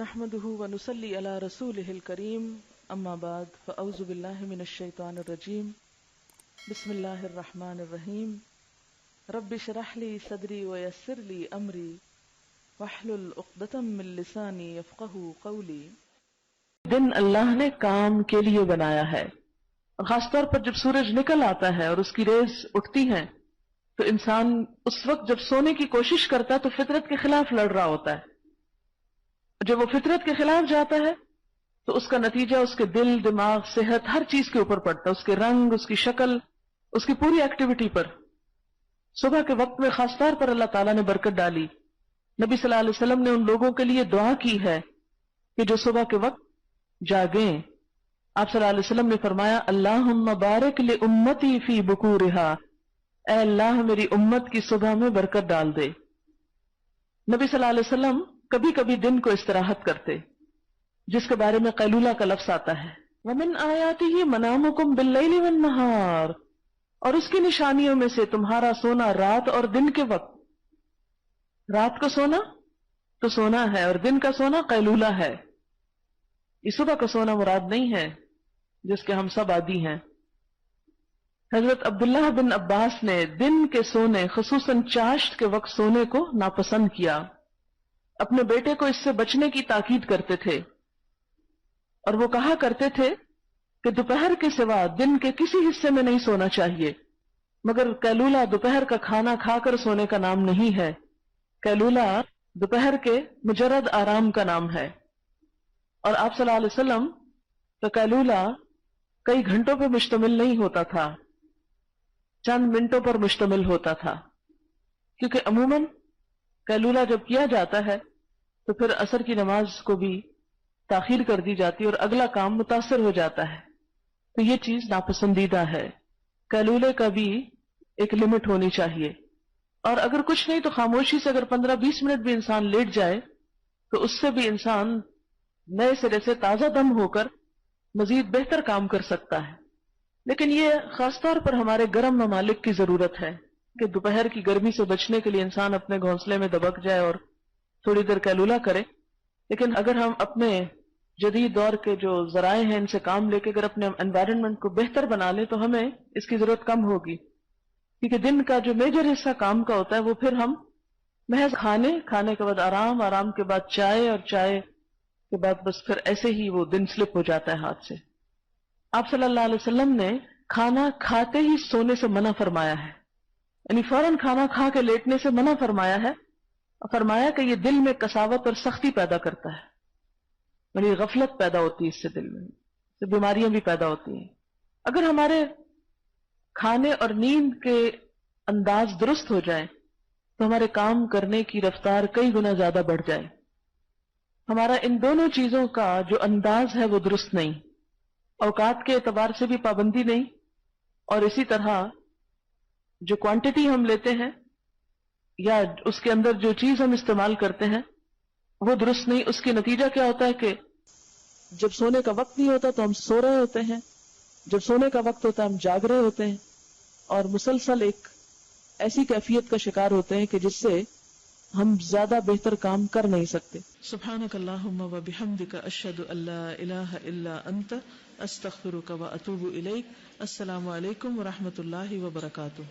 نحمده ونصلي على رسوله الكريم اما بعد فاعوذ بالله من الشيطان الرجيم بسم الله الرحمن الرحيم رب اشرح لي صدري ويسر لي امري واحلل عقدة من لساني يفقهوا قولي۔ دن اللہ نے کام کے لیے بنایا ہے، اور خاص طور پر جب سورج نکل آتا ہے اور اس کی ریز اٹھتی ہیں تو انسان اس وقت جب سونے کی کوشش کرتا ہے تو فطرت کے خلاف لڑ رہا ہوتا ہے۔ جب وہ فطرت کے خلاف جاتا ہے تو اس کا نتیجہ اس کے دل، دماغ، صحت، ہر چیز کے اوپر پڑتا ہے، اس کے رنگ، اس کی شکل، اس کی پوری ایکٹیویٹی پر۔ صبح کے وقت میں خاص طور پر اللہ تعالیٰ نے برکت ڈالی۔ نبی صلی اللہ علیہ وسلم نے ان لوگوں کے لیے دعا کی ہے کہ جو صبح کے وقت جاگیں۔ آپ صلی اللہ علیہ وسلم نے فرمایا اللہم بارک لامتی فی بکورہا، اے اللہ میری امت کی صبح میں برکت ڈال دے۔ نبی صلی اللہ علیہ وسلم کبھی کبھی دن کو استراحت کرتے، جس کے بارے میں قیلولہ کا لفظ آتا ہے، وَمِنْ آیَاتِهِ مَنَامُكُمْ بِاللَّيْلِ وَالنَّهَارِ، اور اس کی نشانیوں میں سے تمہارا سونا رات اور دن کے وقت۔ رات کو سونا تو سونا ہے اور دن کا سونا قیلولہ ہے، یہ صبح کا سونا مراد نہیں ہے جس کے ہم سب عادی ہیں۔ حضرت عبداللہ بن عباس نے دن کے سونے خصوصاً چاشت کے وقت سونے کو ناپسند کیا، اپنے بیٹے کو اس سے بچنے کی تاکید کرتے تھے، اور وہ کہا کرتے تھے کہ دوپہر کے سوا دن کے کسی حصے میں نہیں سونا چاہیے، مگر قیلولہ دوپہر کا کھانا کھا کر سونے کا نام نہیں ہے، قیلولہ دوپہر کے مجرد آرام کا نام ہے۔ اور آپ صلی اللہ علیہ وسلم کا قیلولہ کئی گھنٹوں پر مشتمل نہیں ہوتا تھا، چند منٹوں پر مشتمل ہوتا تھا، کیونکہ عموماً قیلولہ جب کیا جاتا ہے تو پھر عصر کی نماز کو بھی تاخیر کر دی جاتی اور اگلا کام متاثر ہو جاتا ہے، تو یہ چیز ناپسندیدہ ہے۔ قیلولے کا بھی ایک لمٹ ہونی چاہیے، اور اگر کچھ نہیں تو خاموشی سے اگر 15-20 منٹ بھی انسان لیٹ جائے تو اس سے بھی انسان نئے سرے سے تازہ دم ہو کر مزید بہتر کام کر سکتا ہے۔ لیکن یہ خاص طور پر ہمارے گرم ممالک کی ضرورت ہے کہ دوپہر کی گرمی سے بچنے کے لیے انسان اپنے گھونسلے میں دبک جائے اور تھوڑی دیر قیلولہ کرے۔ لیکن اگر ہم اپنے جدید دور کے جو ذرائع ہیں ان سے کام لے کے اگر اپنے انوائرنمنٹ کو بہتر بنا لیں تو ہمیں اس کی ضرورت کم ہوگی، کیونکہ دن کا جو میجر حصہ کام کا ہوتا ہے وہ پھر ہم محض کھانے کے بعد آرام کے بعد چائے، اور چائے کے بعد بس پھر ایسے ہی وہ دن سلپ ہو جاتا ہے ہاتھ سے۔ آپ صلی اللہ علیہ وسلم نے کھانا کھاتے ہی سونے سے منع فرمایا ہے، یعنی فوراً کھانا کھا کے لیٹنے سے منع فرمایا ہے، اور فرمایا کہ یہ دل میں قساوت اور سختی پیدا کرتا ہے، یعنی غفلت پیدا ہوتی ہے اس سے، دل میں تو بیماریاں بھی پیدا ہوتی ہیں۔ اگر ہمارے کھانے اور نیند کے انداز درست ہو جائیں تو ہمارے کام کرنے کی رفتار کئی گنا زیادہ بڑھ جائے۔ ہمارا ان دونوں چیزوں کا جو انداز ہے وہ درست نہیں، اوقات کے اعتبار سے بھی پابندی نہیں، اور اسی طرح جو کوانٹٹی ہم لیتے ہیں یا اس کے اندر جو چیز ہم استعمال کرتے ہیں وہ درست نہیں۔ اس کے نتیجہ کیا ہوتا ہے کہ جب سونے کا وقت نہیں ہوتا تو ہم سو رہے ہوتے ہیں، جب سونے کا وقت ہوتا ہے ہم جاگ رہے ہوتے ہیں، اور مسلسل ایک ایسی کیفیت کا شکار ہوتے ہیں کہ جس سے ہم زیادہ بہتر کام کر نہیں سکتے۔ سبحانک اللہم و بحمدک اشہد ان لا الہ الا انت استغفرک و اتوب الیک۔ السلام علیکم و رحمۃ اللہ وبرکاتہ۔